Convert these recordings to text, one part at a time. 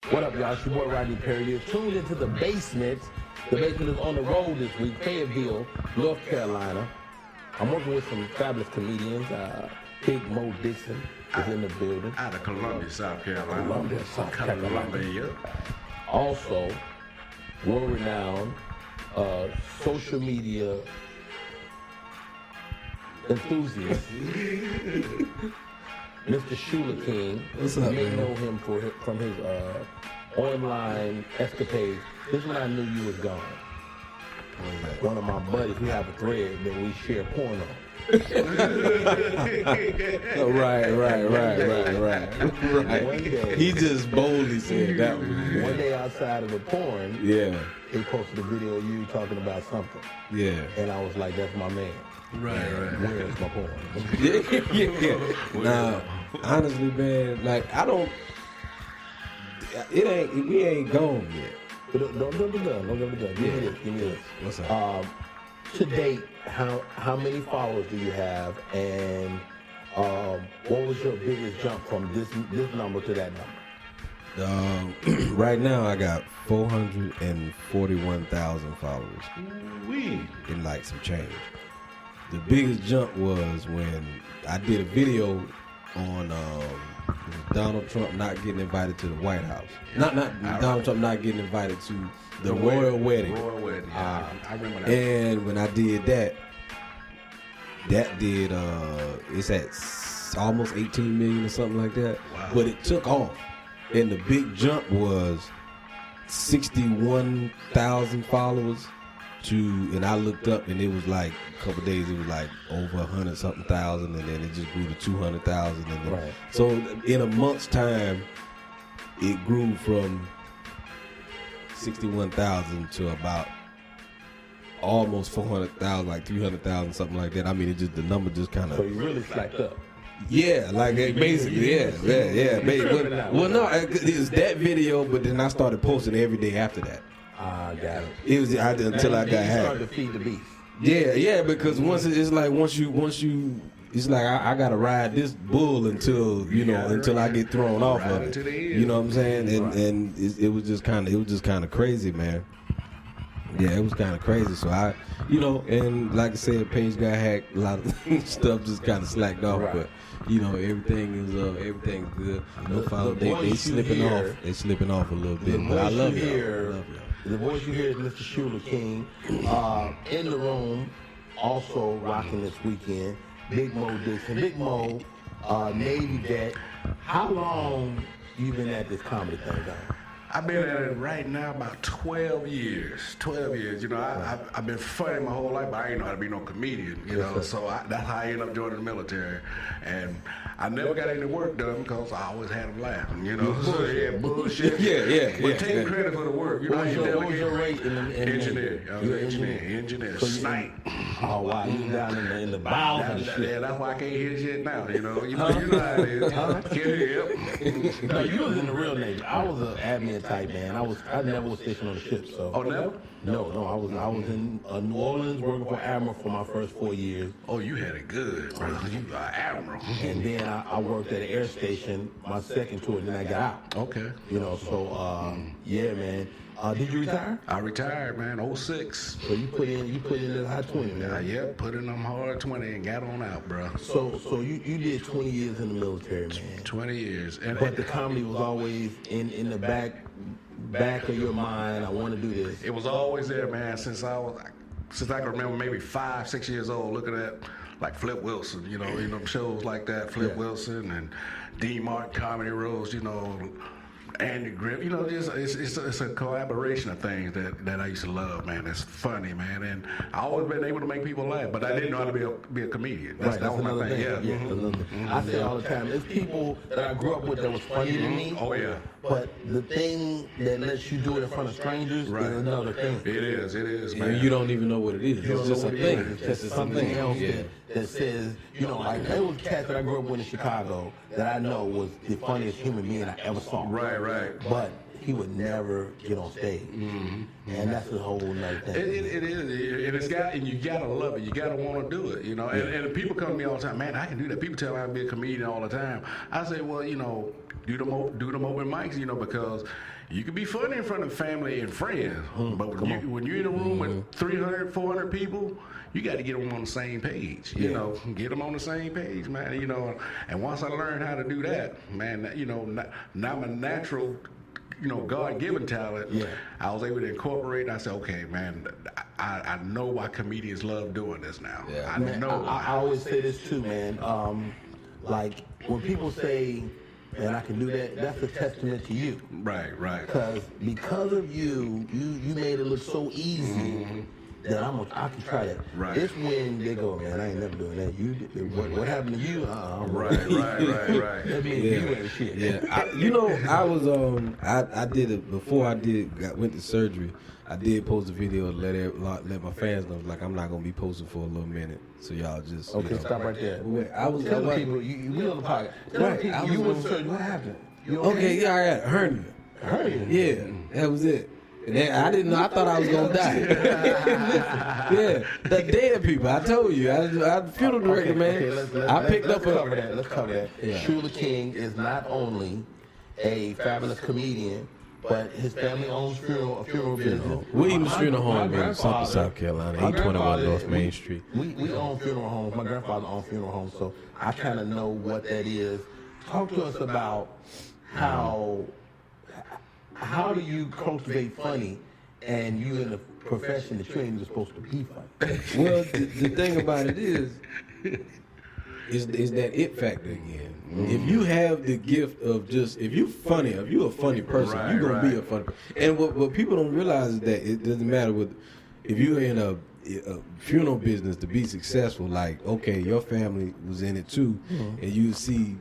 What up, y'all? It's your boy Rodney Perry. You're tuned into The Basement. The Basement is on the road this week, Fayetteville, North Carolina. I'm working with some fabulous comedians. Big Mo Dixon is in the building. Out of Columbia, South Carolina. Columbia, South Carolina. Columbia. Also, world-renowned social media enthusiast, Mr. Shuler King. What's up, You may man? know him from his online escapades. This is when I knew you was gone. One of my buddies, we have a thread that we share porn on. Right. One day, He just boldly said that one. one day outside of the porn, Yeah, he posted a video of you talking about something. yeah. And I was like, that's my man. Right. Where's my porn? Yeah. Nah, honestly, man, like we ain't gone yet. Don't give the gun. Give me this. What's up? To date, how many followers do you have, and what was your biggest jump from this number to that number? Right now, I got 441,000 followers in like some change. The biggest jump was when I did a video on Donald Trump not getting invited to the White House. Not Donald Trump not getting invited to the royal wedding. Royal wedding, yeah. I remember that. And when I did that did it's at almost 18 million or something like that. Wow. But it took off, and the big jump was 61,000 followers and I looked up, and it was like a couple days, it was like over 100-something thousand, and then it just grew to 200,000, and then, Right. so in a month's time, it grew from 61,000 to about almost 400,000, like 300,000, something like that. I mean, the number just kind So of, you really slacked up. yeah, like basically, yeah. Basically. Well, no, it was that video, but then I started posting every day after that. Got it. It was until I got You started hacked. to feed the beast. Yeah, because once you, it's like I gotta ride this bull until until I get thrown off of it. To the end. You know what I'm saying? And it was just kind of crazy, man. Yeah, it was kind of crazy. So and like I said, page got hacked. A lot of stuff just kind of slacked off, Right. but everything's good. No follow. They voice you slipping hear- off. They slipping off a little bit, The but I voice love you y'all. hear- I love y'all. The voice you hear is Mr. Shuler King. In the room, also rocking this weekend, Big Mo Dixon. Big Mo, Navy vet. How long you been at this comedy thing, though? I've been at it right now about 12 years. 12 years. I've been funny my whole life, but I ain't know how to be no comedian, Sir. So that's how I ended up joining the military. And I never got any work done because I always had them laughing, So, yeah, bullshit. Yeah. But taking credit for the work. What was you your delegate. rate in the Engineer. I was You're an engineer. So you- Snipe. Oh, wow. You down in the bowels and shit. Yeah, that's why I can't hear shit now, You know how it is. Can't hear. No, you was in the real Navy. I was an admin type man. I never was stationed on the ship. So. Oh, never? No. I was in New Orleans working for Admiral for my first 4 years, Oh, you had it good, bro. You are admiral. and then I worked at an air station my second tour. Then I got out. Okay. Yeah, man. Did you retire? I retired, man, 06. So you put in the high 20, man. Yeah, put in them hard 20 and got on out, bro. So you did 20 years in the military, man. 20 years. But the comedy was always in the back of your mind. I want to do this. It was always there, man, since I can remember, maybe 5, 6 years old, looking at like Flip Wilson, shows like that, Flip Yeah. Wilson and Dean Martin comedy roles, Andy Griff, it's a collaboration of things that I used to love, man. It's funny, man, and I always been able to make people laugh, but I didn't know how to be a comedian. That was my another thing. thing. Yeah. That's another thing. I say all the time, there's people that I grew up with that was funny to me. Oh yeah. But the thing that lets you do it in front of strangers Right. is another thing. It is, man. And you don't even know what it is. You don't It's just know a what it thing. is. It's just something else Yeah. that says, like there was cats that I grew up with in Chicago that I know was the funniest human being I ever saw. Right. But he would never get on stage, and that's a whole nother thing. It is, and you gotta love it. You gotta want to do it, you know. And people come to me all the time, man, I can do that. People tell me I can be a comedian all the time. I say, well, you know, do them open mics, you know, because you can be funny in front of family and friends, but when you're in a room with 300, 400 people, you got to get them on the same page, you know, get them on the same page, man, you know. And once I learned how to do that, man, you know, now my natural, you know, God-given talent, I was able to incorporate, and I said, okay, man, I know why comedians love doing this now. I know. I always say this too, man. Like, when people say, man, I can do that, that's a testament to you. Right. Because of you made it look so easy that I can try that. Right. It's when they go, man, I ain't never doing that. What happened to you? Right. That means you ain't shit. Yeah. You know, I was I did it before went to surgery. I did post a video to let my fans know, like, I'm not gonna be posting for a little minute, so y'all just Stop right there. Tell the people we on the podcast. Tell the people you went to surgery. What happened? You okay? Yeah, I got hernia. Yeah, that was it. And I didn't know. I thought I was gonna die. Yeah, the dead people. I told you. I funeral director, man. Let's cover that. Yeah. Shuler King is not only a fabulous comedian, but his family owns a funeral business. Williams Funeral Home in Sumter, South Carolina, 821 North Main Street. We own funeral homes. My grandfather owned funeral homes, so I kind of know what that is. Talk to us about how do you cultivate funny, and you in a profession that you ain't even supposed to be funny? Well, the thing about it is that it factor again. If you have the gift of if you're a funny person, you're gonna be a funny person. And what people don't realize is that it doesn't matter if you're in a funeral business to be successful. Like, okay, your family was in it too, and you see,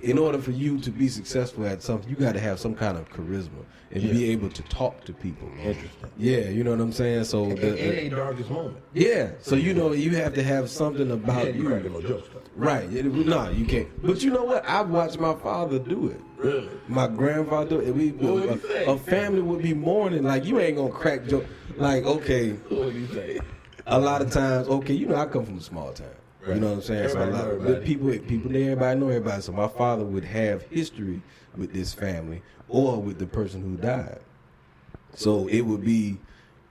in order for you to be successful at something, you got to have some kind of charisma and be able to talk to people. Interesting. Yeah, you know what I'm saying? So in a darkest moment. Yeah, so you know you have to have something about you. No jokes. Right. No, you can't. But you know what? I've watched my father do it. Really? My grandfather do it. A family would be mourning, like, you ain't gonna crack jokes. Like, okay. What do you say? A lot of times, okay, you know, I come from a small town. Right. You know what I'm saying? So a lot of people there, everybody know everybody. So my father would have history with this family or with the person who died. So it would be,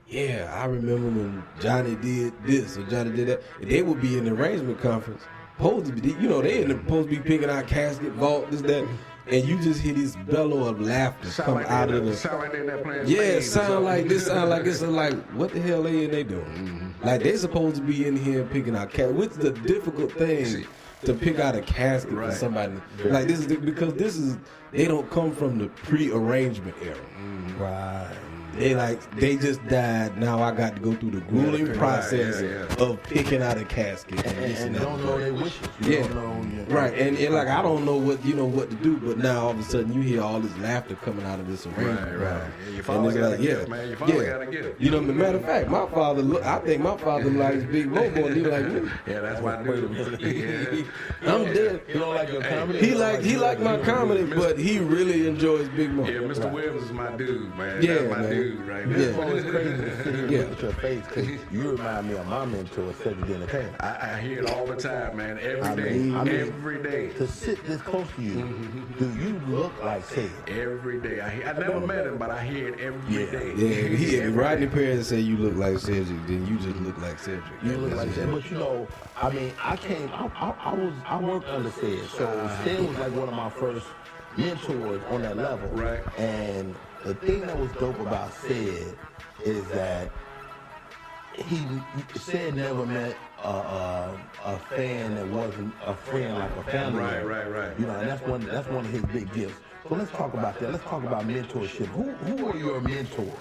yeah, I remember when Johnny did this or Johnny did that. And they would be in the arrangement conference. Supposed to be, you know, they supposed to be picking out casket, vault, this, that. And you just hear this bellow of laughter come out of the. Sound like they're not playing. Yeah, sound like it's like, what the hell they doing? Like, they supposed to be in here picking out casket. What's the difficult thing to pick out a casket for somebody? Like, this is because they don't come from the pre-arrangement era. Right. They just died. Now I got to go through the grueling process of picking out a casket and don't know their wishes. Right. And like, I don't know what to do, but now all of a sudden you hear all this laughter coming out of this arrangement. Right. Your father got a gift, man. Your father got a gift. You know, as a matter of fact, I think my father likes Big Mo more than he like me. Yeah, that's why I do. I'm dead. You don't like your comedy? He like my comedy, but he really enjoys Big Mo. Yeah, Mr. Williams is my dude, man. Yeah, that's my dude right now. It's always crazy to see you look at your face, because you remind me of my mentor, Cedric Entertainment. I hear it all the time, man. Every day. To sit this close to you, do you look like Cedric? Every day. I never met him, but I hear it every day. Yeah, if Rodney Perry say you look like Cedric, then you just look like Cedric. You look like Cedric. But you know, I mean, I worked under Ced, so Ced was like one of my first mentors on that level. Right. And the thing that was dope about Ced is that Ced never met a fan that wasn't a friend, like a family. Right. You know, and that's one of his big gifts. So let's talk about that. Let's talk about mentorship. Who are your mentors?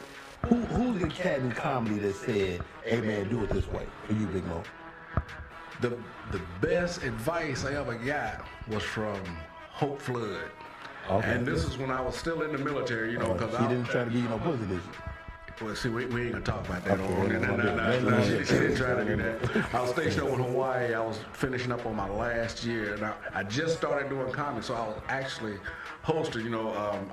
Who's the cat in comedy that said, "Hey man, do it this way"? For you, Big Mo. The best advice I ever got was from Hope Flood. Okay. And this is when I was still in the military, you know, because she didn't try to give you no pussy, did Well, see, we ain't gonna talk about that. No, she didn't try to do that. I was stationed over in Hawaii. I was finishing up on my last year, and I just started doing comedy, so I was actually hosted.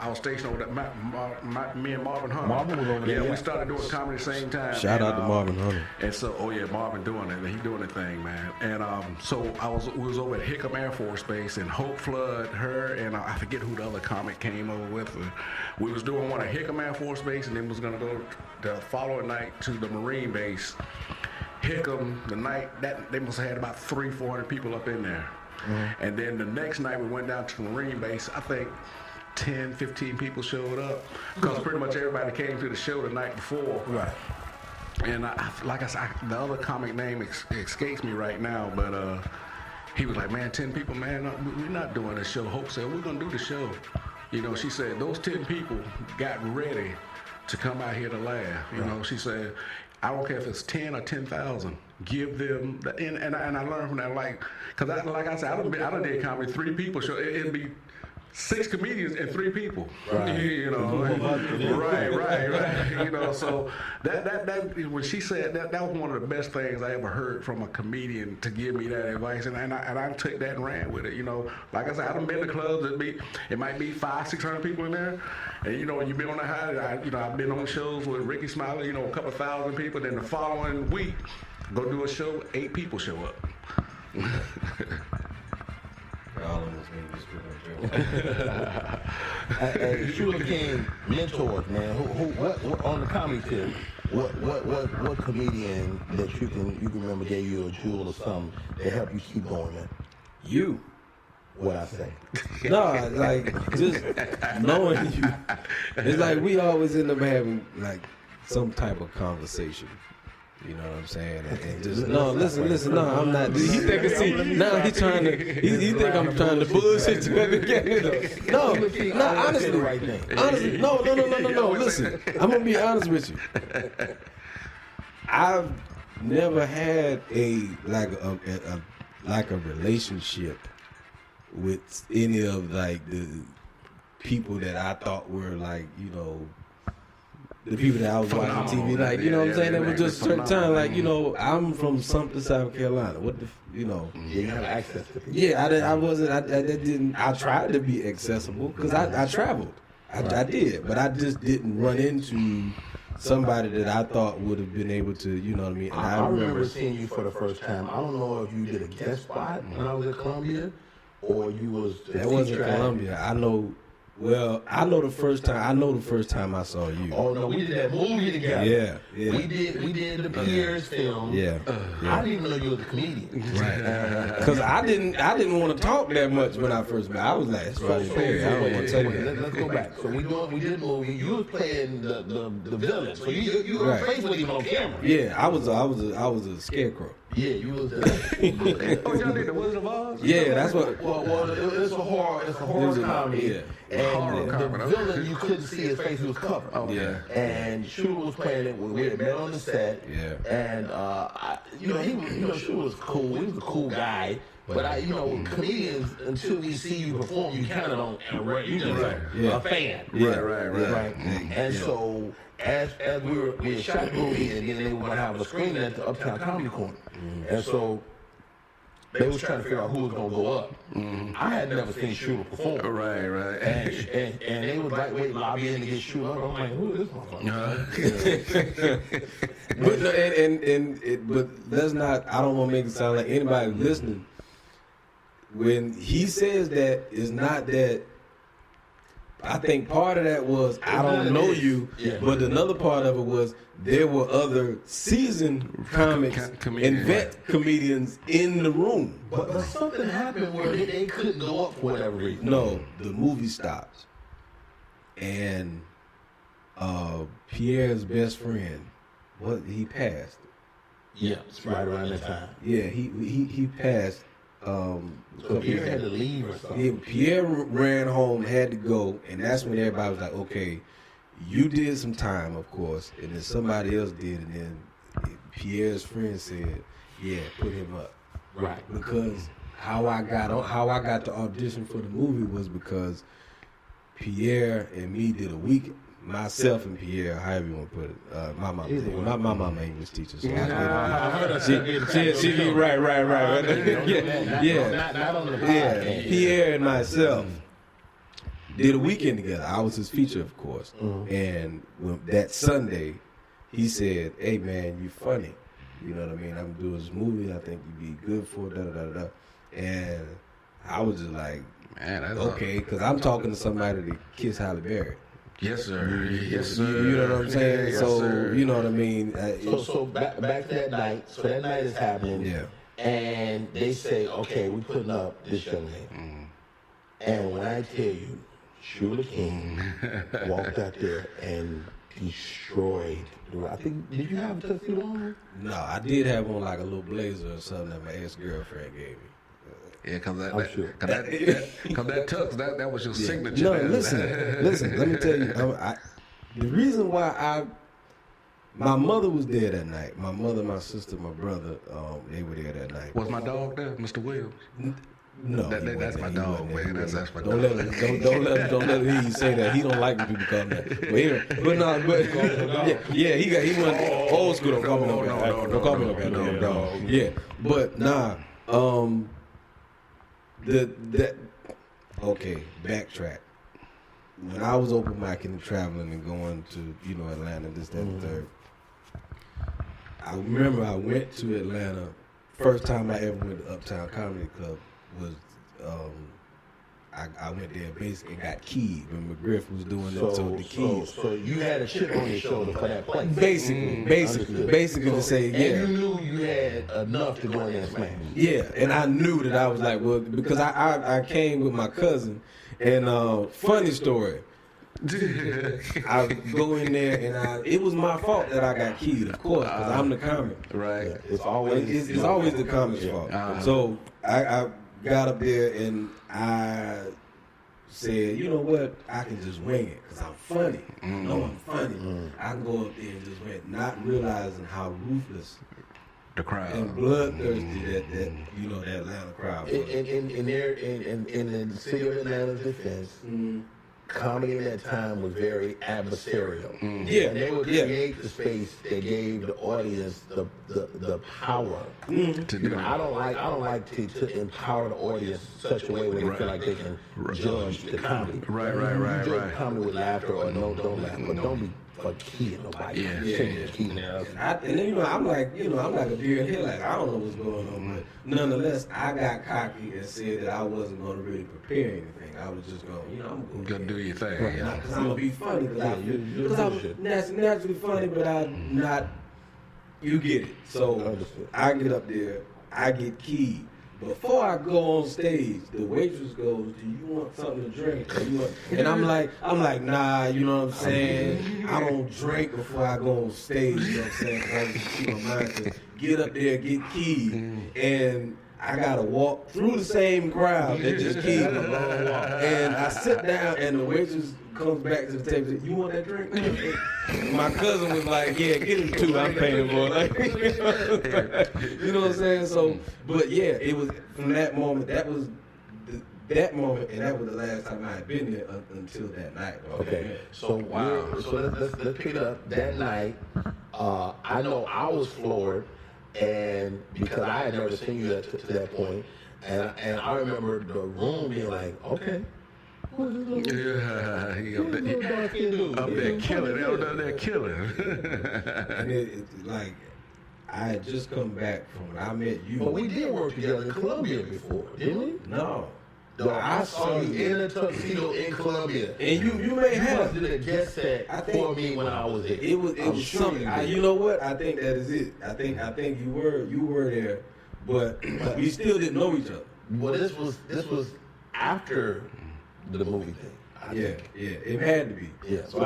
I was stationed over there. Me and Marvin Hunter. Marvin was over there. Yeah, we started doing comedy at the same time. Shout out to Marvin Hunter. And so, Marvin doing it. He doing the thing, man. And so we was over at Hickam Air Force Base, and Hope Flood, her, and I forget who the other comic came over with. We was doing one at Hickam Air Force Base, and then was gonna go the following night to the Marine base. Hickam, the night that they must have had about 300-400 people up in there. Mm-hmm. And then the next night we went down to the Marine base. I think 10-15 people showed up because pretty much everybody came to the show the night before. Right. And like I said, the other comic name escapes me right now, but he was like, man, 10 people, man, we're not doing this show. Hope said, we're gonna do the show. She said those 10 people got ready to come out here to laugh. She said, I don't care if it's 10 or 10,000. Give them and I learned from that, because like I said, I done did comedy 3 people show. It'd be 6 comedians and 3 people. Right. Right. So that when she said that was one of the best things I ever heard from a comedian, to give me that advice, and I took that and ran with it. Like I said, I done been to clubs it might be 500-600 people in there, and when you been on the high, I've been on shows with Ricky Smiley, a couple thousand people. Then the following week, go do a show, 8 people show up. Hey, Shuler King mentors, man. What on the comedy tip? What comedian that you can remember gave you a jewel or something to help you keep going, man? You. What I say? No, like just knowing you. It's like we always end up having like some type of conversation. You know what I'm saying? And just listen. No, I'm not. He think he trying to. He think I'm trying to bullshit you at the beginning. No, honestly, no. Listen, I'm gonna be honest with you. I've never had a relationship with any of like the people that I thought were like, the people that I was watching TV, like, you know what I'm saying? It was just a certain time, like, I'm from something, South Carolina. Yeah, you have access to people. Yeah, I tried to be accessible because I traveled. I did, but I just didn't run into somebody that I thought would have been able to, you know what I mean? And I remember seeing you for the first time. I don't know if you did a guest spot when I was at Columbia, or you was. That wasn't Columbia. I know the first time I saw you. Oh no, we did that movie together. Yeah. We did the Pierce film. Yeah. I didn't even know you was a comedian. Right. Because I didn't want to talk that much when I first met. I was like, that's Rodney Perry. I don't want to tell you that. Let's go back. So we did the movie. You was playing the villain. So you were face with him on camera. Yeah, I was a scarecrow. Yeah, you was. Oh, y'all did the Wizard of Oz? Yeah, that's what. Well, it's a horror comedy. And the villain, you couldn't see his face; he was covered. Okay. Yeah. And Shuler was playing it when we had met on the set. Yeah. And Shuler was cool. He was a cool guy. But comedians, until we see you perform, you kind of don't. You just a fan. Right. And so as we had shot the movie, and then they were going to have a screening at the Uptown Comedy Corner, and so they was trying to figure out who was going to go up. I had never seen Shuler perform. Right. And they was like, wait, lobbying to get Shuler up. I'm like, who is this motherfucker? But that's not. I don't want to make it sound like anybody listening. When he says that, it's not that. I think part of that was I don't know you, but another part of it was there were other seasoned comics and vet comedians in the room. But something happened where they couldn't go up for whatever reason. No, the movie stopped, and Pierre's best friend, he passed. Yeah, it's right around that time. Yeah, he passed. So Pierre had to leave or something. Yeah, Pierre ran home, had to go, and that's when everybody was like, okay, you did some time, of course, and then somebody else did, and then Pierre's friend said, yeah, put him up. Right. Because how I got to audition for the movie was because Pierre and me did a week myself and Pierre, however you want to put it, my mama English teacher. So she be right. Not on the podcast. Pierre and myself did a weekend together. I was his feature, of course. And that Sunday, he said, "Hey man, you funny. You know what I mean? I'm doing this movie. I think you'd be good for it." And I was just like, man, that's okay, because I'm talking to somebody that kissed Halle Berry. Yes, sir. Yes, sir. You know what I'm saying? Yes, so sir. you know what I mean. So back to that night. So that night is happening. Yeah. And they say, okay, we're putting up this young lady. And when I tell you, Shuler King walked out there and destroyed. I think, did you have a tuxedo on? No, I did have on like a little blazer or something that my ex-girlfriend gave me. Yeah, because that tux, that was your signature. No, listen. Let me tell you, the reason why my mother was there that night. My mother, my sister, my brother, they were there that night. Was my dog there, Mr. Williams? No, that's my dog, man. That's my don't dog. Don't let him hear you say that. He don't like when people call him that. But he went old school. Don't call me no dog. Don't call me no dog. Yeah, but nah. Okay, backtrack. When I was open micing and traveling and going to Atlanta, this, that, and the third. I remember I went to Atlanta. First time I ever went to Uptown Comedy Club was I went there basically and got keyed when McGriff was doing it. So the keys. So you had a chip on your shoulder for that place. Basically to say, yeah. And you knew you had enough to go in there and smash. Yeah, and I knew that I was like, well, because I came with my cousin, and funny story. I go in there and it was my fault that I got keyed, of course, because I'm the comic. Right. Yeah, it's always the comic's fault. So I got up there and I said, you know what, I can just wing it because I'm funny. No, I'm funny. I can go up there and just wing it, not realizing how ruthless the crowd and bloodthirsty that Atlanta crowd was. In the city of Atlanta's defense, comedy in that time was very adversarial. Yeah, and they would create the space that gave the audience the power to do. I don't like to empower the audience in such a way where they feel like they can judge the comedy. Right. Judge comedy with laughter or don't laugh, but don't be keying nobody. And then I'm like a deer in headlights. I don't know what's going on, but nonetheless, I got cocky and said that I wasn't going to really prepare anything. I was just going, I'm gonna do your thing. Right. Because I'm gonna be funny. Because I'm naturally funny, but I'm not. You get it. So I get up there, I get keyed. Before I go on stage, the waitress goes, "Do you want something to drink?" And I'm like, nah, you know what I'm saying? I don't drink before I go on stage, you know what I'm saying? Because I just keep my mind to get up there, get keyed, and I gotta walk through the same crowd that just keyed me. And I sit down, and the waitress comes back to the table and says, "You want that drink?" My cousin was like, "Yeah, get him two. I'm paying for it." You know what I'm saying? So, but yeah, it was from that moment. That was that moment, and that was the last time I had been there until that night. Okay. So let's pick it up. That night, I know I was floored. And because I had never seen you to that point, and I remember the room being like, okay, who's this little dark-skinned dude? Up there killing. And like, I had just come back from when I met you. But we did work together in Columbia before, didn't we? No. I saw you in a tuxedo in Columbia. And you may have did a guest set for me when I was there. It was something. You know what? I think that is it. I think you were there, but we still didn't know each other. Well, this was after the movie thing. Yeah, it had to be. Yeah, so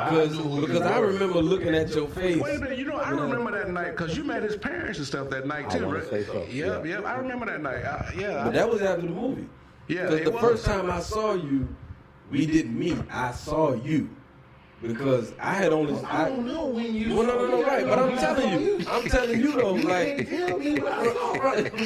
because I remember looking at your face. Wait a minute, I remember that night because you met his parents and stuff that night too, right? Say so. Yeah, I remember that night. But that was after the movie. Yeah, because the first time I saw you, we didn't meet. I saw you because I had only. I don't know when you. Well, no, right. But I'm telling you though, like. Tell me what I saw.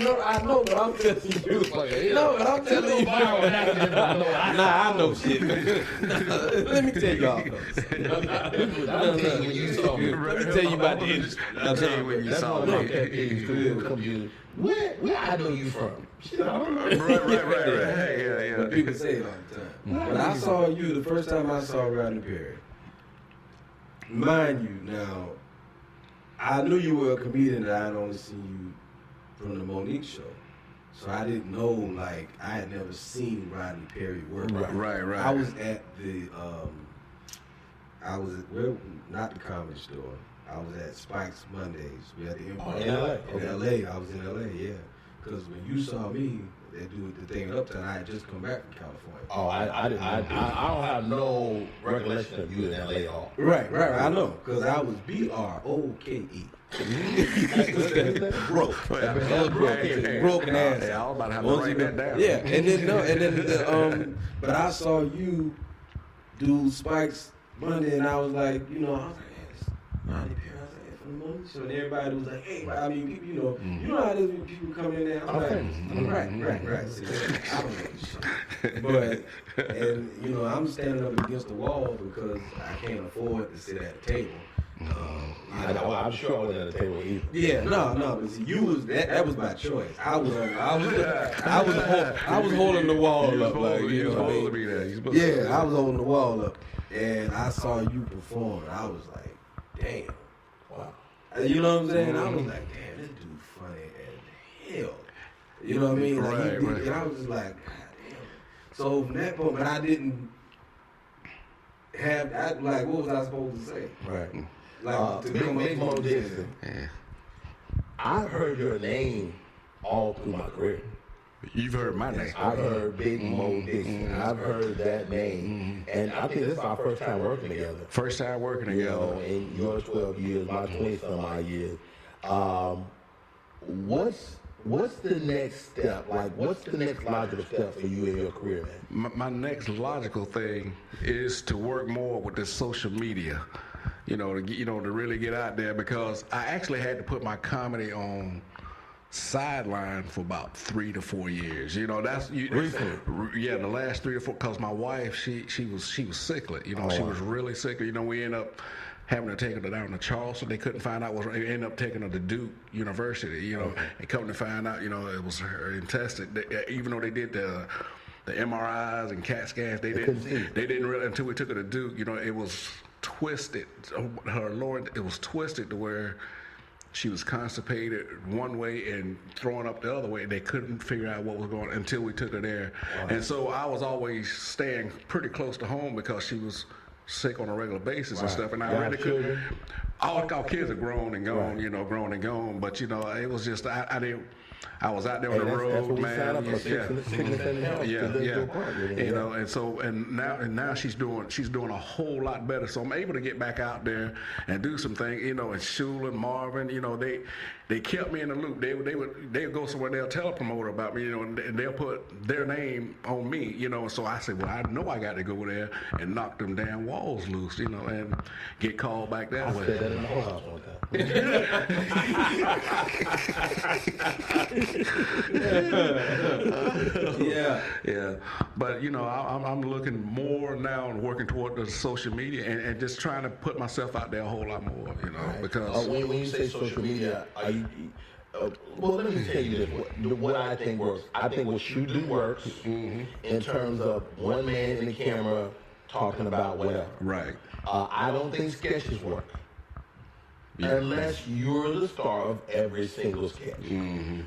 No, I know, but I'm telling you. No, but I'm telling you. Nah, I know shit. Let me tell y'all. I'm telling you when you saw me. Let me tell you about the industry. I'll tell you when you saw me. Where I know you from? Shit, I don't know. Right. Yeah. People say it all the time. But I saw you the first time I saw Rodney Perry. Mind you, now, I knew you were a comedian that I had only seen you from the Monique show. So I didn't know, like, I had never seen Rodney Perry work. Right. I was at the, not the Comedy Store. I was at Spike's Mondays. We had the Empire. In L.A. In L.A. I was in L.A., yeah. Because when you saw me, they do the thing in Uptown, I had just come back from California. Oh, I don't have no recollection of you in L.A. at all. Right, I know. Because I was B-R-O-K-E. Broke. Broken ass. Yeah, I was about to have to write that down. Yeah, but I saw you do Spike's Monday, and I was like, I was like, Rodney Perry. I was like, from the Monday show, and everybody was like, hey, I mean, people, you know how it is when people come in there. I'm like, right. See, I don't know shit. But, and I'm standing up against the wall because I can't afford to sit at the table. I'm sure I wasn't at the table either. Yeah, no. But see, you was that was my choice. I was holding the wall up, like you know what I mean. Yeah, I was holding the wall up, and I saw you perform, and I was like, damn, wow. You know what I'm saying? I was like, damn, this dude funny as hell. You know what I mean? Like right. And I was just like, god damn. So from that point, but I didn't have like, what was I supposed to say? Right. Like Big Mo Dixon. Yeah. I've heard your name all through my career. You've heard my name. I've heard Big Mo Dixon. I've heard that name. And I think this is our first time working together. First time working together. In your 12 years, my 20-some odd years. What's the next step? Like, what's the next logical step for you in your career, man? My next logical thing is to work more with this social media. To really get out there, because I actually had to put my comedy on sideline for about 3 to 4 years. Recently. Yeah, the last 3 to 4, because my wife, she was sickly. She was really sickly. We ended up having to take her down to Charleston. They couldn't find out what. They ended up taking her to Duke University. And come to find out, it was her intestine. Even though they did the MRIs and CAT scans, they didn't really, until we took her to Duke. It was twisted. Her lower, it was twisted to where she was constipated one way and throwing up the other way. They couldn't figure out what was going on until we took her there. Wow. And so I was always staying pretty close to home because she was sick on a regular basis and stuff. And I really couldn't. All our kids are grown and gone, But it was just I didn't. I was out there on the road, man. And now she's doing a whole lot better. So I'm able to get back out there and do some things. And Shuler, Marvin, they kept me in the loop. They would go somewhere, they'll tell a promoter about me, and they'll put their name on me, So I said, well, I know I got to go there and knock them damn walls loose, and get called back that way. I said that in the whole house one time. Yeah. But I'm looking more now and working toward the social media and just trying to put myself out there a whole lot more, right. Because when you say social media, are you? Well, let me tell you this: what I think works. I think what you do works in terms of one man in the camera talking about whatever. Right. I don't think sketches work. Unless you're the star of every single sketch.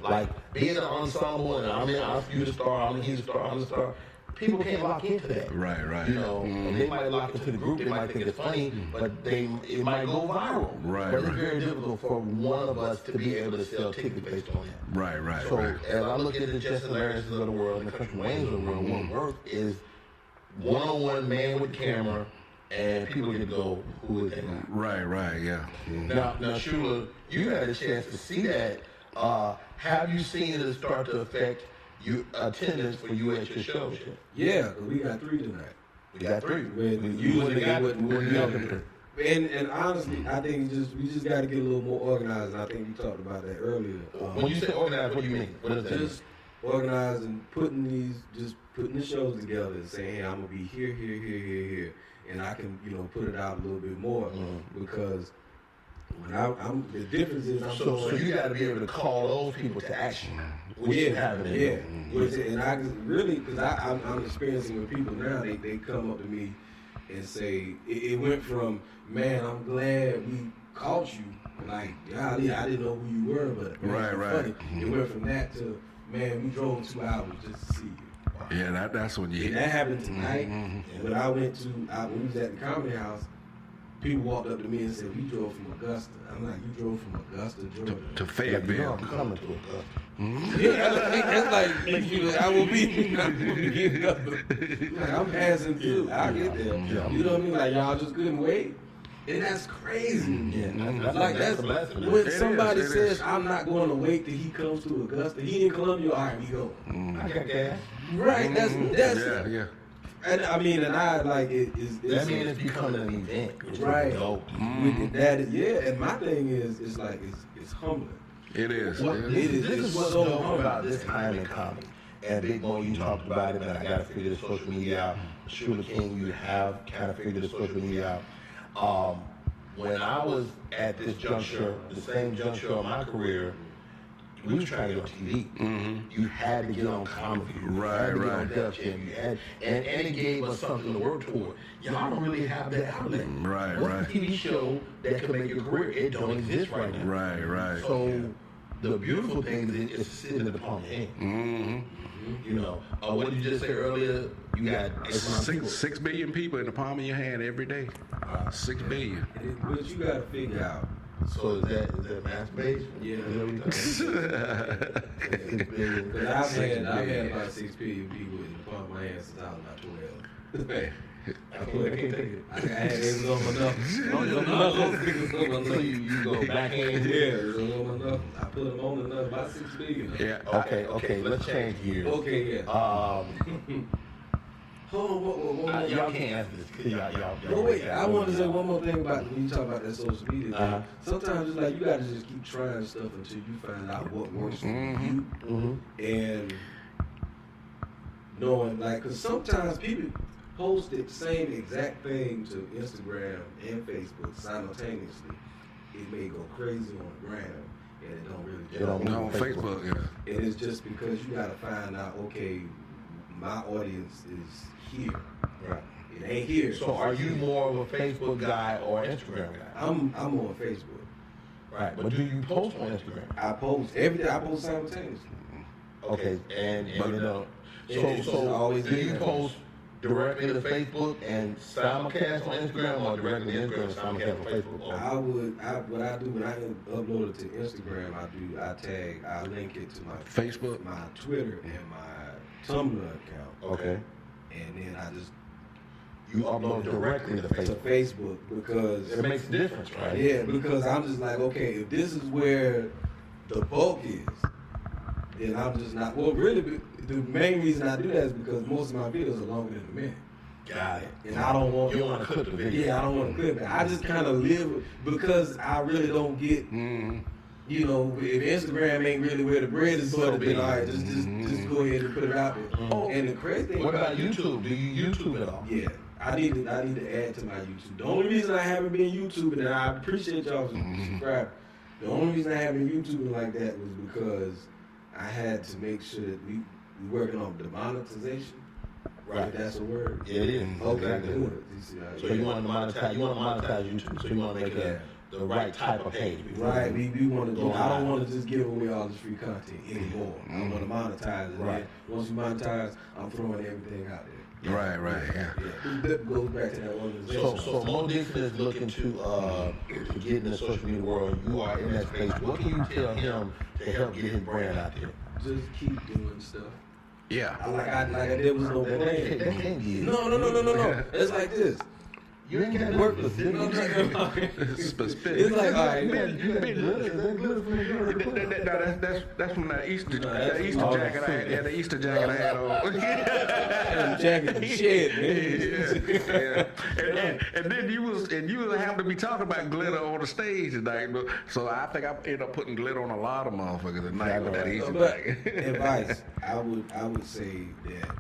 Like being an ensemble and you the star, he's the star, I'm the star. People can't lock into that. Right. And they might lock into the group, they might think it's funny, but it might go viral. Right. But it's very difficult for one of us to be able to sell tickets based on that. Right. So as I look at the Justin Larry's of the world and the Country Wayne's of the world, what works is one-on-one man with camera, and people get to go, who is that? Right, yeah. Now, Shuler, you had a chance to see that. Have you seen it start to affect your attendance for you at your shows? Yeah, because we got 3 tonight. We got 3. When Usually they got wouldn't we help got them. And honestly, I think we just got to get a little more organized. And I think we talked about that earlier. When you say organized, what do you mean? What does that mean? Just organized and putting the shows together and saying, hey, I'm gonna be here, and I can put it out a little bit more because when I'm the difference is So you got to be able to call those people to action. And I really because I'm experiencing with people now. They come up to me and say it went from, man, I'm glad we caught you. Like, golly, I didn't know who you were, but man, right. Funny. It went from that to, man, we drove 2 hours just to see you. Yeah, that's when you. And that happened tonight. And when I when we was at the Comedy House, people walked up to me and said, we drove from Augusta. I'm like, you drove from Augusta, Georgia? To Fayetteville. I'm coming to Augusta. That's like, I will be Augusta. Like, I'm passing through. I'll get there. Yeah. You know what I mean? Like, y'all just couldn't wait. And that's crazy. Yeah, That's when somebody says, I'm not going to wait till he comes to Augusta. He in Columbia, all right, we go. I got gas. Right, that's Yeah. And I mean, and I like it is. That means it's becoming an event, which right. is dope. And my thing is, it's like it's humbling. It is. This is what's so dope about this time in comedy. And Big Mo, you talked about it, but I got to figure the social media out. Shuler King, you have kind of figured the social media out. When I was at this juncture, the same juncture of my career, we was trying to get on TV. You had to get on comedy. You had to get on Def Jam. You had, and it gave us something to work toward. Y'all don't really have that outlet. What's the TV show that could make your career? It don't exist right now. Right. So the beautiful thing is it's sitting in the palm of your hand. You know, what did you just say earlier? You got 6 billion people in the palm of your hand every day. 6 billion. But you got to figure out. So is that masturbation? Yeah. Is that what you're talking about? I've had about 6 billion people in the palm of my hand since I was about 12. It was on my knuckles. So you go backhand? Yeah, it was on my knuckles. I put them on the knuckles, about 6 billion. Yeah. Okay, let's change gears. Okay, yeah. Y'all can't answer this because y'all. But wait, I want to say one more thing about when you talk about that social media thing. Sometimes it's like you got to just keep trying stuff until you find out what works for you. And knowing, like, because sometimes people post the same exact thing to Instagram and Facebook simultaneously. It may go crazy on the ground, and it don't really jump. No, on Facebook, yeah. And it's just because you got to find out, okay, my audience is here. Right. It ain't here. So are you more of a Facebook guy or Instagram guy? I'm on Facebook. Right. But do you post on Instagram? I post every day. I post simultaneously. Okay. And you know, It's so always do you there. post directly to Facebook and simulcast on Instagram, or directly to Instagram and simulcast on Facebook? What I do when I upload it to Instagram, I link it to my Facebook, my Twitter, and my Tumblr account. Okay. And then I just You upload directly to Facebook. Facebook because It makes a difference, right? Yeah, because I'm just like, okay, if this is where the bulk is, then I'm just not. Well, really, the main reason I do that is because most of my videos are longer than a minute. Got it. And I don't want. You don't want to clip the video. Yeah, I don't want to clip it. I just kind of live because I really don't get. You know, if Instagram ain't really where the bread is buttered, then all right, just go ahead and put it out there. And the crazy thing What about YouTube? Do you YouTube at all? Yeah, I need to add to my YouTube. The only reason I haven't been YouTubing, and I appreciate y'all for subscribing. The only reason I haven't been YouTubing like that was because I had to make sure that we working on the monetization. Right, if that's a word. Yeah, it is. Okay, Exactly. good. So you want to monetize? You want to monetize YouTube? So you want to make the right type of page? Right, we want to do. I don't want to just give away all this free content anymore. I want to monetize it. Right. Once you monetize, I'm throwing everything out there. Right, yeah. That goes back to that organization. So Mo Dixon is looking to get in the social media world. You are in that space. What can you tell him to help get his brand out there? Just keep doing stuff. Yeah. Like I there was no plan. That can't be it. No. It's like this. You ain't got worthless. You know what I'm saying? It's like, all right, man. That's from that Easter jacket I had. Yeah, the Easter jacket I had on. Jacket and shit, man. And then you was having to be talking about glitter on the stage tonight. So I think I ended up putting glitter on a lot of motherfuckers tonight with that Easter jacket. Advice, I would say that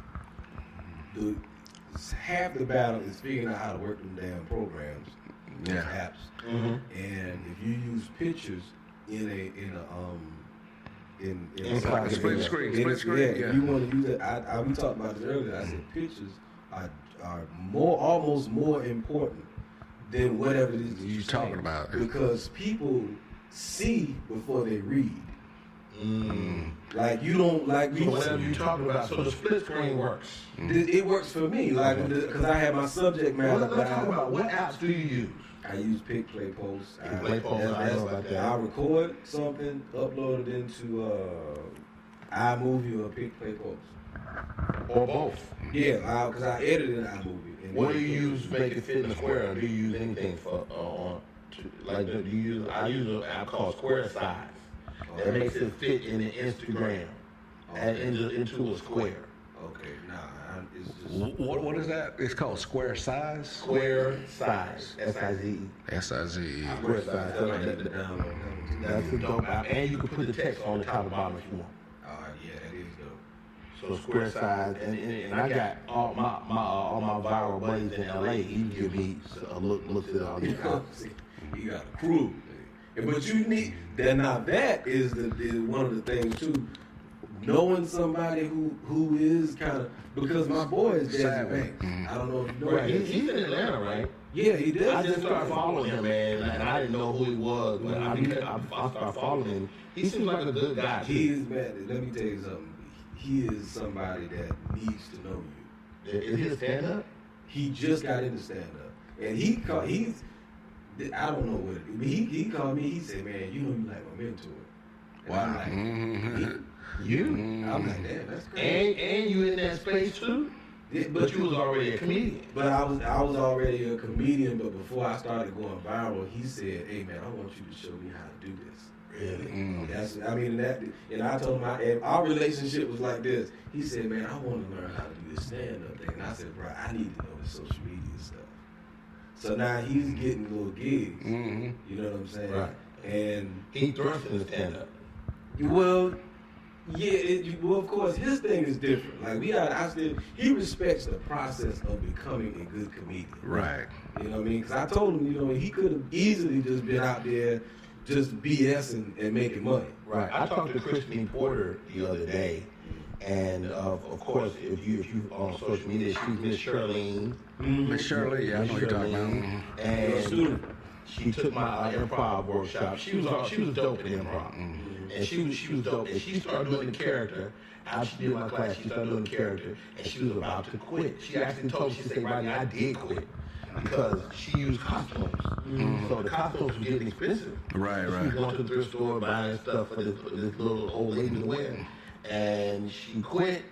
half the battle is figuring out how to work them damn programs, apps. Mm-hmm. And if you use pictures in like a split screen, yeah. You want to use it. We talked about this earlier. I said pictures are almost more important than whatever it is that you're talking about. Because people see before they read. Like you don't like so whatever you talking about. So the split screen works. It works for me, like because I have my subject matter. Let's talk about what apps do you use? I use Pick, Play, Post. I know about that. I record something, upload it into iMovie or Pick, Play, Post. Or both. Yeah, because I edit in iMovie. What do you use to make it fit in the square? Or do you use anything for I use an app called Square Size. That makes it fit in the Instagram and into a square. Okay, it's just... What is that? It's called Square Size? Square Size. S-I-Z-E. S-I-Z-E. Square Size. That's a dope app. And you can put the text on the top and bottom if you want. Yeah, that is dope. So Square Size. And I got all my viral buddies in LA. He give me a look at all these apps. You got a crew. But you need that is one of the things too. Knowing somebody who is kind of, because my boy is Jazzy Banks. I don't know if you know. Right. He's in Atlanta, right? Yeah, he does. I just started following him, man, and I didn't know who he was, but I started following him. He seems like a good guy. He is, man. Let me tell you something. He is somebody that needs to know you. Is he a stand-up? He just got into stand-up, and he's. I don't know what it is. He called me. He said, "Man, you know you like my mentor." And wow. I'm like, you? I'm like, damn, that's crazy. And you in that space too? But you was already a comedian. But I was already a comedian. But before I started going viral, he said, "Hey man, I want you to show me how to do this." Really? And I told him our relationship was like this. He said, "Man, I want to learn how to do this stand-up thing." And I said, "Bro, I need to know the social media stuff." So now he's getting little gigs. Mm-hmm. You know what I'm saying? Right. And he thrust in the stand-up. Well, yeah. Well, of course, his thing is different. Like he respects the process of becoming a good comedian. Right. You know what I mean? Because I told him, he could have easily just been out there, just BSing and making money. Right. I talked to Christine Porter the other day. And of course, if you on social media, she's Miss Charlene. Miss Shirley, yeah, I know what you're talking about. And she took my improv workshop. She was dope in improv, and she was dope. And she started doing the character. After she did my class, she started doing the character, and she was about to quit. She actually told me, she said, "Rodney, I did quit." Because she used costumes. So the costumes were getting expensive. Right. She was going to the thrift store buying stuff for this little old lady to wear. And she quit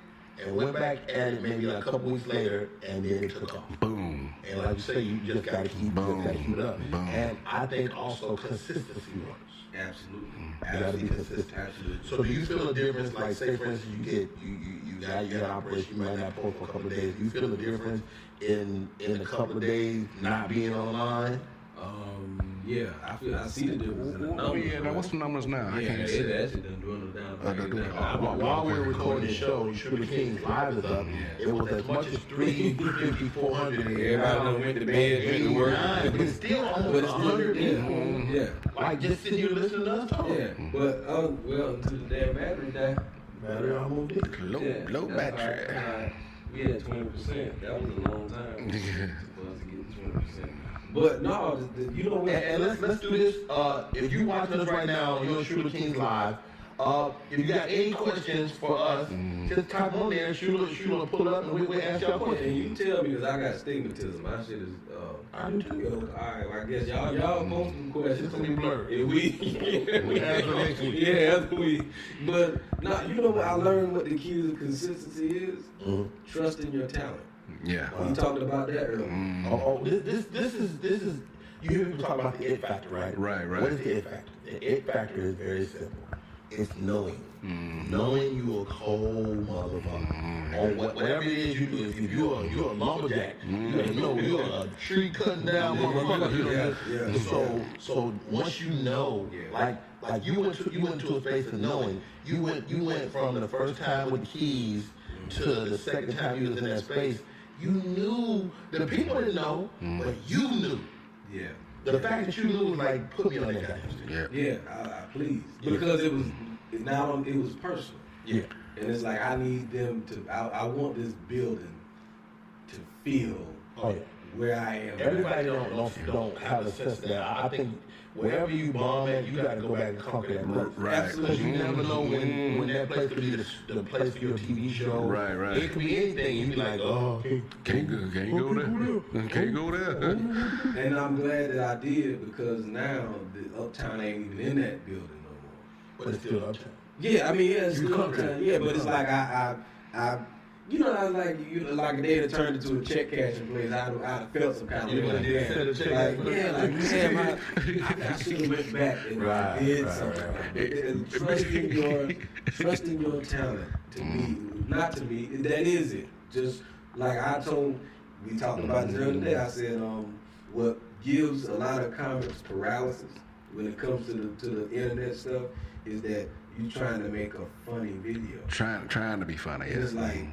and went back at it maybe like a couple weeks later, and then it took off. Boom. And like you say, you just got to keep it up. Boom. And I think also consistency works. Absolutely. You got to be consistent. Absolutely. So do you feel a difference? Like, say for instance, you got an operation, you might not post for a couple of days. Do you feel a difference in a couple of days not being online? Yeah, I see the difference in the numbers. Yeah, now what's the numbers now? I can't see that. Actually done dwindled down. While we were recording the show, Shuler King's Live is up. It was as much as 350, 400. Everybody done went to bed, went to work. But it's still almost 100 people. Yeah. Like just sitting here listening to us talk. Yeah. But, until the damn battery died. Battery almost did. Low battery. We had 20%. That was a long time for us to get 20%. But no, you know what? And let's do this. If you're watching us right now, you're on Shuler King's Live. If you got any questions for us, just type on there. Shuler pull up, and we'll ask y'all questions. And you tell me, because I got stigmatism. My shit is. I do too. All right, well, I guess y'all post some questions. It's gonna be blurred. We answer next week. Yeah, after we. But you know what? I learned what the key to consistency is. Trusting your talent. Yeah. We talked about that earlier. This is. You hear people talk about the it factor, right? Right. What is the it factor? The it factor is very simple. It's knowing. Knowing you a cold motherfucker. On whatever it is you do. If you're a lumberjack, you gotta know you're a tree cutting down motherfucker. So once you know, like you went to a space of knowing. You went from the first time with the keys to the second time you was in that space. You knew the people didn't know, but you knew. Yeah. The fact that you knew was like put me on that goddamn. Yeah. Please. Because it was personal. Yeah. And it's like I need them to. I want this building to feel where I am. Everybody don't have a sense of that. I think wherever you bomb at, you got to go back and conquer that place. Right. Because you never know when that place could be the place for your TV show. Right. It could be anything. You be like, oh, can't go there. Can't go there. And I'm glad that I did because now the Uptown ain't even in that building no more. but it's still Uptown. Yeah, I mean, yeah, it's You still come there. Uptown. Yeah, but it's like I you know, I was like a day that turned into a check cashing place. I'd have felt some kind of way. Like, damn, I should have went back and did something. And trusting your talent to me, not to me. That is it. Just like we talked about this the other day. I said, what gives a lot of comics paralysis when it comes to the internet stuff is that you trying to make a funny video. Trying to be funny. It's like.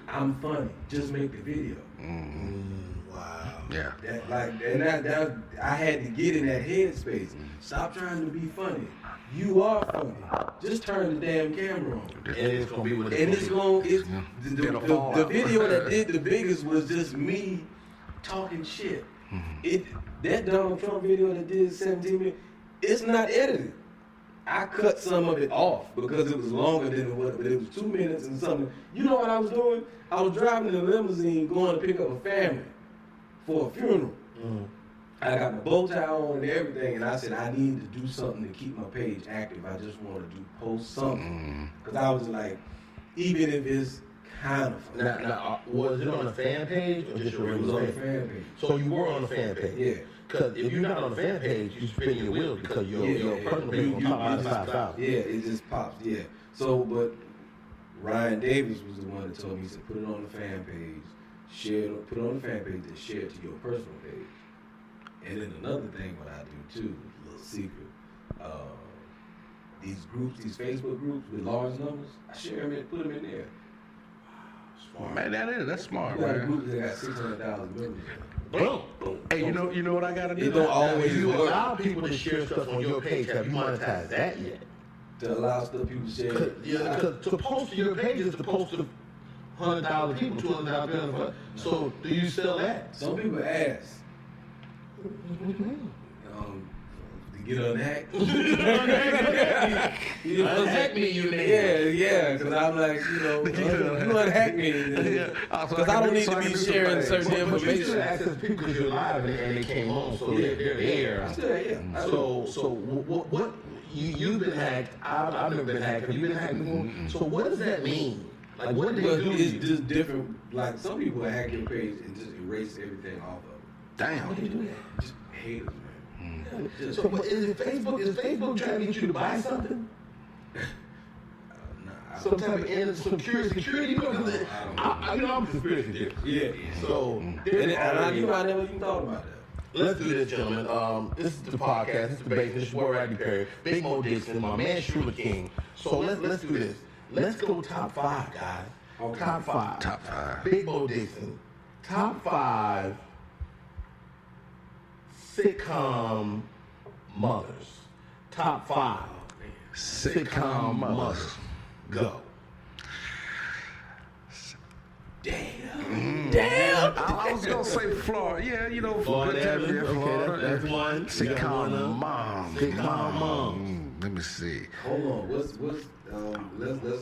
I'm funny. Just make the video. Wow. Yeah. That I had to get in that headspace. Stop trying to be funny. You are funny. Just turn the damn camera on. And it's gonna be what The video that did the biggest was just me talking shit. That Donald Trump video that did 17 minutes, it's not edited. I cut some of it off because it was longer than it was, but it was 2 minutes and something. You know what I was doing? I was driving in a limousine going to pick up a family for a funeral. I got my bow tie on and everything, and I said I need to do something to keep my page active. I just want to post something because I was like, even if it's kind of funny. Now, was it on a fan page or just a It was regular on the fan page. So you were on the fan page? Yeah. Because if you're not on the fan page, you spin your wheels because your personal page will pop out of 5,000. Yeah, it just pops. Yeah. So, but Ryan Davis was the one that told me, he said, put it on the fan page, put it on the fan page, and share it to your personal page. And then another thing, what I do too, a little secret, these groups, these Facebook groups with large numbers, I share them and put them in there. Smart. Man, that's smart, You got a man. group that got 600,000 members. Boom. Hey, you know what I gotta do? It don't always You work allow people to share stuff on your page. Have you monetized that yet? to allow stuff people to share. Because to post to your page is to post to 100,000 people, 200,000 people. So do you sell that? Some people ask. To get unhacked. You know, Unhack me, you nigga. Yeah, because I'm like, you unhack me. Because I don't need to be sharing certain But you still information. access people because you're live and they came home, so they're there. Yeah. So what you've been hacked. I've never been hacked. Have you been hacked before? So what does that mean? Like what do they do? It's just different. Like some people hack your page and just erase everything off of it. Damn. How do you do that? Just haters, man. So what, is Facebook trying to get you to buy something? Some type of security. You know, I'm a conspiracy theorist. Yeah. So I never even thought about that. let's do this, gentlemen. This is the podcast. This is the base. This is your boy Rodney Perry, Big Mo Dixon, my man Shuler King. So let's do this. Let's go top 5, guys. Okay. Top 5. Top 5. Big Mo Dixon. Top 5 sitcom mothers. Top 5 sitcom mothers. Go. Damn. I was gonna say Florida. Yeah, you know, Florida, good time, okay, that's one. You got Sitcom one, mom. Sitcom mom. Let me see. Hold on. What's let's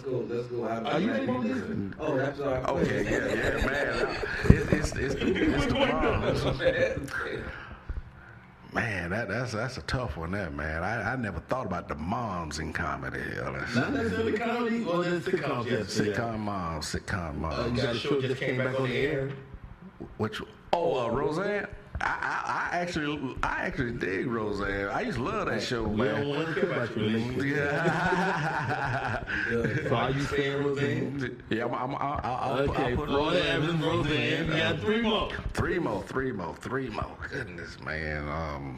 go. Are you ready for this? Oh, that's all right. Okay, yeah, man. It's the mom. Man, that's a tough one there, man. I never thought about the moms in comedy. Hell, Not necessarily comedy, or the sitcoms. sitcom moms. You got a show just came back on the air. Which? Oh, Roseanne. I actually dig Roseanne. I used to love that show, We don't man. want to care about your relationship. Yeah. So are you saying Roseanne? Yeah, I'll Okay, put Florida Evans, Roseanne. You got 3 more. Three more. Goodness, man.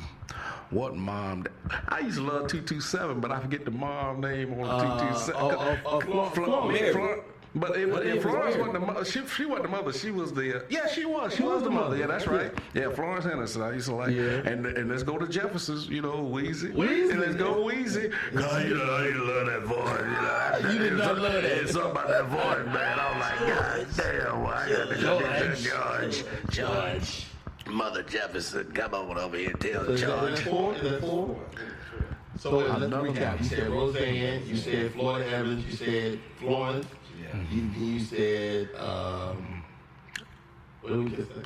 What mom? I used to love 227, but I forget the mom name on 227. But Florence wasn't the mother. She wasn't the mother. She was the. She was the mother. Yeah, that's right. Yeah, Florence Henderson. I used to like. Yeah. And let's go to Jefferson's. Wheezy. Wheezy. And let's go Wheezy. Cause I used to love that voice. You did not love that. It's something about that voice, man. I was like, God damn, why I got to go to George. Mother Jefferson, come on over here and tell Is George. that 4? So let's recap. You said Roseanne. You said Florida Evans. You said Florence. You said, what did we just say?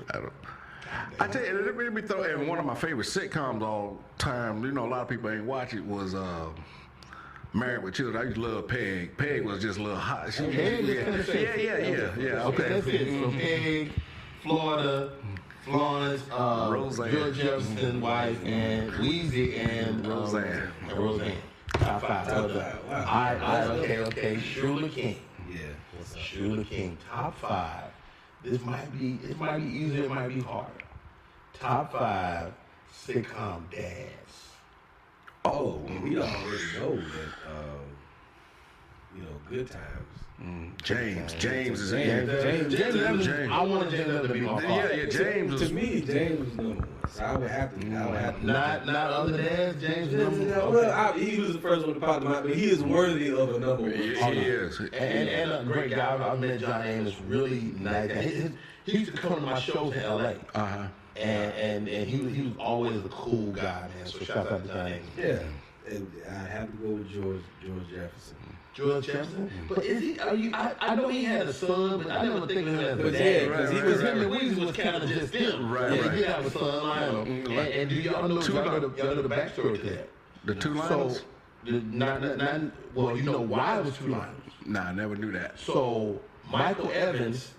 I tell you, let me throw in one of my favorite sitcoms all time. A lot of people ain't watch it. Was Married with Children. I used to love Peg. Peg was just a little hot. Peg is kind of Yeah. Okay, that's it. So Peg, Florida, Florence, Roseanne. George Jefferson's wife, and Wheezy and Roseanne. Top 5. Okay. Shuler King. Yeah. What's up? Shuler King. Top 5. This might be easier. It might be harder. Top 5 sitcom dads. Oh, we already know that. Good times. James is in. James. I wanted James to be my father. Yeah, James. To me, James was number 1. So I would have to. Not other dads. James is number 1. Well, he was the first one to pop in my mind, but he is worthy of a number 1. He is. And a great guy. I met John Amos. Really nice guy. He used to come to my shows in L.A. And he was always a cool guy, man. So shout out to John Amos. Yeah, and I have to go with George Jefferson. George Jefferson? But is he? I know he had a son, but I never think of him as a But dad. yeah, Because him and Weezy was kind of just them. Right. He did have a son, Lionel. And do y'all know the backstory to that? The two So, Lions? you know why it was 2 Lions. Nah, I never knew that. So Michael Evans,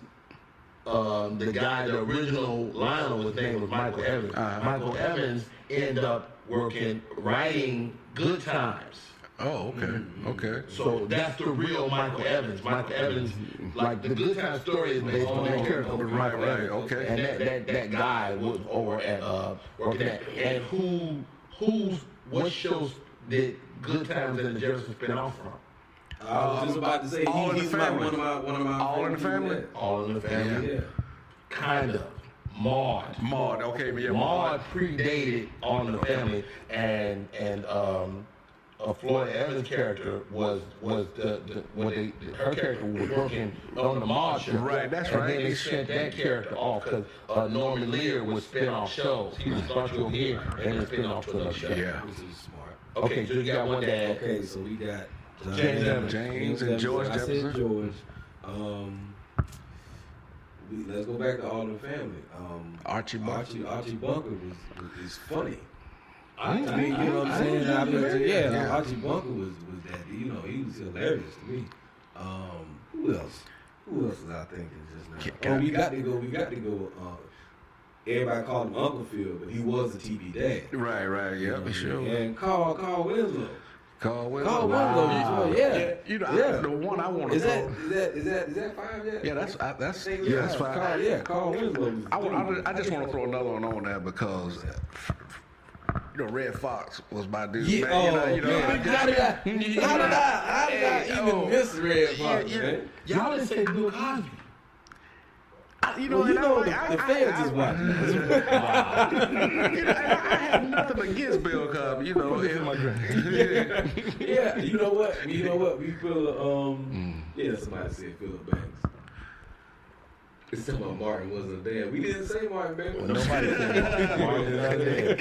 the guy, the original Lionel, his name was Michael Evans. Michael Evans ended up writing Good Times. Oh, okay. So that's the real Michael Evans. Michael Evans, like the Good Times story is based on that character of Michael Evans. Okay. And that guy was over at working at. And what shows did Good Times and the Jefferson spin off from? I was just about to say All in the he's Family. one of my All in the Family? All in the Family. Yeah. Kind of. Maude. Okay, but yeah, Maude predated All in the Family, and Florida Evans' character was her character was working on the Maude show. Right, that's and right. And then they sent that character off because Norman Lear would spin off shows. He would start you over here and then spin off to another show. Yeah. This is smart. Okay, so you got one dad. Okay, so we got James and George I said Jefferson. George. Let's go back to All in the Family. Archie Bunker. Archie Bunker is funny. I You know what I'm saying? Archie Bunker was that. He was hilarious to me. Who else? Who else was I thinking just now? We got to go. Everybody called him Uncle Phil, but he was a TV dad. Right, yeah, for sure. And Carl Winslow. Carl Winslow, The one I want to Is that 5 yet? Yeah, that's 5. Carl Winslow. I just want to throw another one on there because Red Fox was my dude. Yeah, man. How did I even miss Red Fox, man? Y'all didn't say Bill Cosby. The fans is watching. I have nothing against Bill Cosby. Yeah, you know what? We feel somebody said Philip Banks. It's talking about Martin wasn't there. We didn't say Martin Banks. Nobody said Martin wasn't there.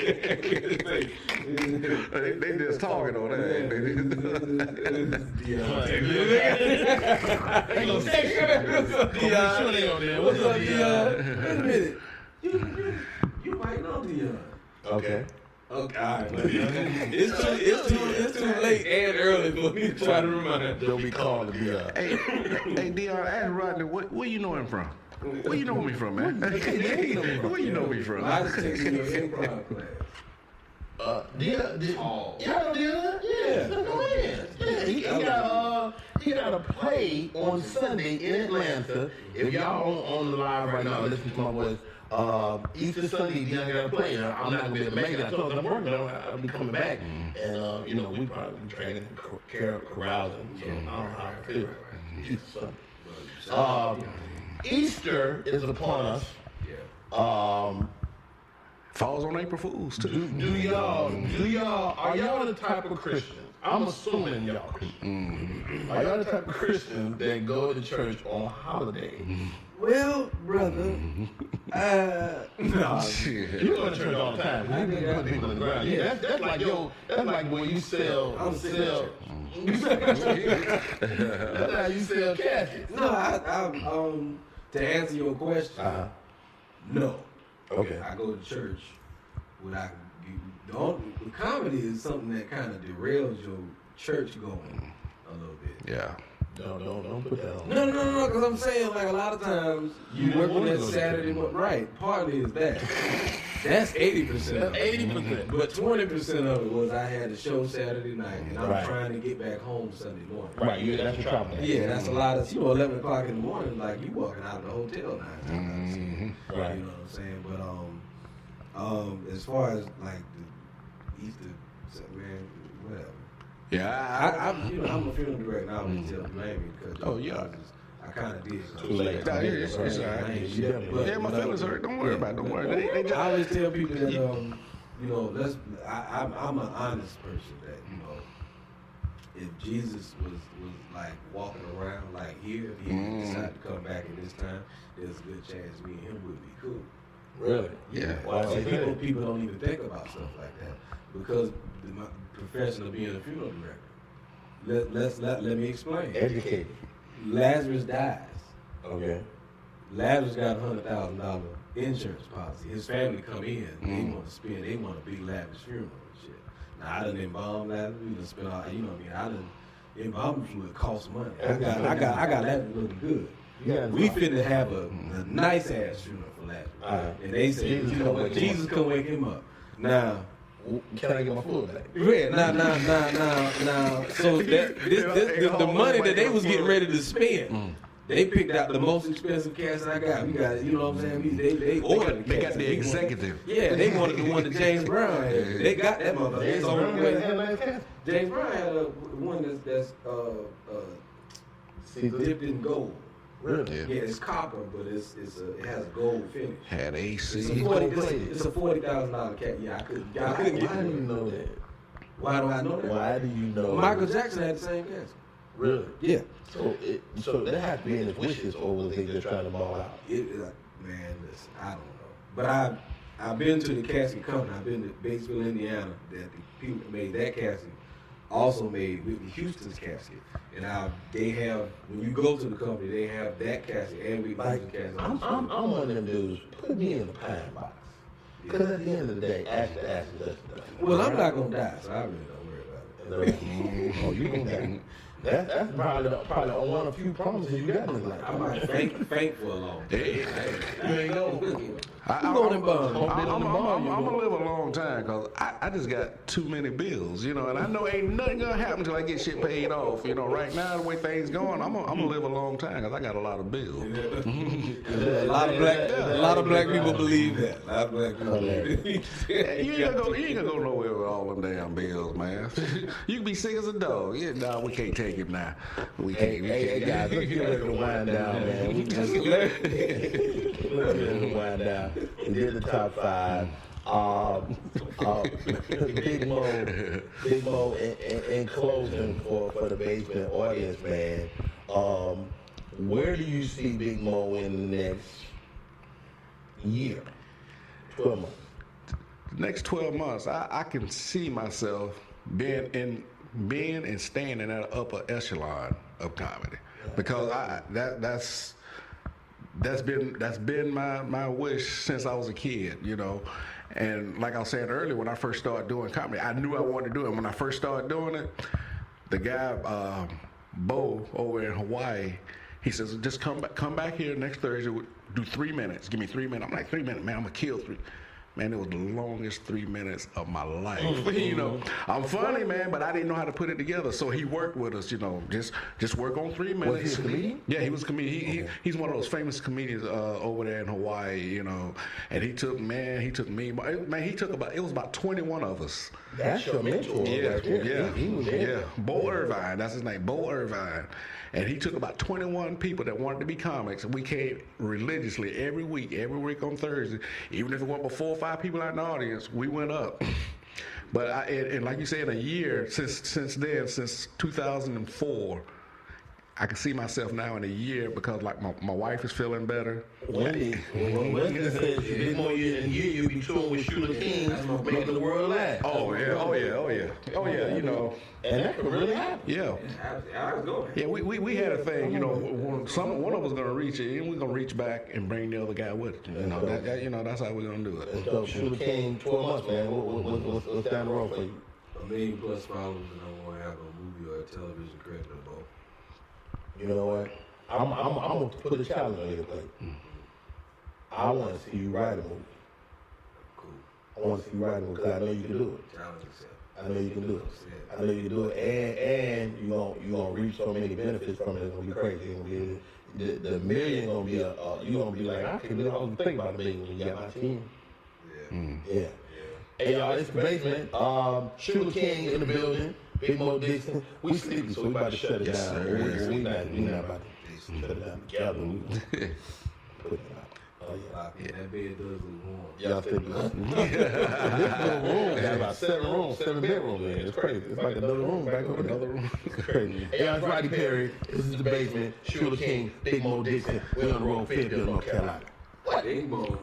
They just talking on that. What's up, Dion? Wait a minute. You might know Dion. Okay. Okay, all right. It's too late and early for me to try to remind. They'll be called to be Hey, Dion, ask Rodney, where you know him from? Where you know me from, man? Where you know me from? I just take you to your improv class. Yeah. He got a play on Sunday in Atlanta. If y'all on the live right now, listen to my voice. Easter Sunday, Dion got a play. I'm not gonna be able to make it. I told him I'm working on it. I'll be coming back, and we probably be dragging carousing. So I don't know how I feel. Easter Sunday. Easter is upon us. Falls on April Fools too. Are y'all the type of Christians? I'm assuming y'all Christians. Are y'all the type of Christians that go to church on holidays? Well, brother, no. You go to church all the time. You put people in the ground. Yeah, that's like when you sell. That's how you sell caskets. No, to answer your question, no. Okay. I go to church the comedy is something that kind of derails your church going a little bit. Yeah. No, don't put that on. No, because I'm saying like a lot of times you work on that Saturday morning. Right, partly is that. That's 80%. That's 80%. But 20% of it was I had a show Saturday night and I'm trying to get back home Sunday morning. Right, that's your trouble. Yeah, that's a lot of 11 o'clock in the morning, like you walking out of the hotel now. Right. You know what I'm saying? But as far as like the Easter, man, whatever. Yeah, I'm a funeral director. I always tell blame me because I kind of did. Too late. Nah, it's all right. Yeah, my feelings hurt. Don't worry about it. Don't worry. I always tell people that I'm an honest person. That if Jesus was like walking around like here, if he decided to come back at this time, there's a good chance me and him would be cool. Really? Yeah. Wow. People don't even think about stuff like that because my profession of being a funeral director. Let me explain. Educated. Lazarus dies. Okay. Lazarus got $100,000 insurance policy. His family come in. They want a big lavish funeral and shit. Now I done embalmed Lazarus. We done spent all. You know what I mean? I done embalmed fluid costs money. I got Lazarus looking good. Yeah, we finna have a nice ass funeral for Lazarus. And they say, you know what? Jesus come wake him up. Now. Can I get my food back? Yeah, now. So the money that they was getting ready to spend, they picked out the most expensive casket I got. We got, you know what I'm saying? They ordered the casket. They got the executive. They wanted the one that James Brown had. They got that motherfucker. James Brown had one that's dipped in gold. Really? Yeah, it's copper, but it has a gold finish. Had AC. It's a $40,000 cat. Yeah, I couldn't Why get do you know that? Why do I know that? Why do you know? Michael Jackson had the same casket. Really? Yeah. So that has to be in his wishes, or was they just trying to ball out? Man, listen, I don't know. But I've been to the casket company. I've been to Batesville, Indiana. That the people that made that casket also made Whitney Houston's casket. And they have, when you go to the company, they have that casket and Whitney Houston's casket. I'm one of them dudes. Put me in the pine box. Because at the end of the day, ask the does. Well, I'm not gonna die, so I really don't worry about it. Oh, you gonna die? That's probably one of the few promises you got in this life. I might faint for a long time. There you go. I'm gonna live a long time because I just got too many bills, and I know ain't nothing gonna happen till I get shit paid off. Right now, the way things going, I'm gonna live a long time because I got a lot of bills. A lot of black people believe that. A lot of black people believe that. You ain't gonna go nowhere with all them damn bills, man. You can be sick as a dog. Yeah, nah, we can't take him now. We can't. Hey, guys, let's get ready to wind down, man. Let's get ready to wind down. We did the top 5. Big Mo, in closing for the basement audience, man. Where do you see Big Mo in the next year, 12 months? Next 12 months, I can see myself being and staying in that upper echelon of comedy, because that's been my wish since I was a kid, And like I was saying earlier, when I first started doing comedy, I knew I wanted to do it. When I first started doing it, the guy, Bo, over in Hawaii, he says, just come back here next Thursday, do 3 minutes. Give me 3 minutes. I'm like, 3 minutes, man, I'm going to kill 3. Man, it was the longest 3 minutes of my life. You know, I'm funny, man, but I didn't know how to put it together. So he worked with us, you know, just work on 3 minutes. Was he a comedian? Yeah, he was a comedian. He's one of those famous comedians over there in Hawaii, you know. And he took me, man, it was about 21 of us. That's your mentor. Yeah, right there. yeah, He was there. yeah. Bo Irvine, that's his name, Bo Irvine. And he took about 21 people that wanted to be comics, and we came religiously every week on Thursday. Even if it went with 4 or 5 people out in the audience, we went up. But and like you said, a year since then, since 2004, I can see myself now in a year because like my wife is feeling better. Wendy says Big Mo year in a year you'll be touring with Shuler King, making the world laugh. Oh yeah, you know. And that could really happen. Yeah. Yeah, we had a thing, you know, one of us gonna reach it, and we're gonna reach back and bring the other guy with it. You know, that's how we're gonna do it. And so Shuler King, 12 months, man. What's down the road for you? 1 million plus followers, and I won't have a movie or a television credit no more. You know what? I'm gonna put a challenge on your plate. I want to see you write a movie. Cool. I want to see you write a movie because I know you can do it. Challenge yourself. I know you can do it. I know you can do it, and you gonna reap so many benefits from it. It's gonna be crazy. It's gonna be the million gonna be you gonna be like, I can't really think about the million when you got my team. Yeah. Hey y'all, it's the basement. Shuler King in the building. Big Mo Dixon. We sleepy, so we about to shut it down. We not about to shut it down together. Put it out. Oh yeah. That bed does look warm. Y'all still do that? This little room got about 7 bedrooms in it. It's crazy. It's like another room back over there. Another room. It's crazy. Hey, I'm Rodney Perry. This is the basement. Shuler King, Big Mo Dixon. We're on the road, Fayetteville, North Carolina. Big Mo.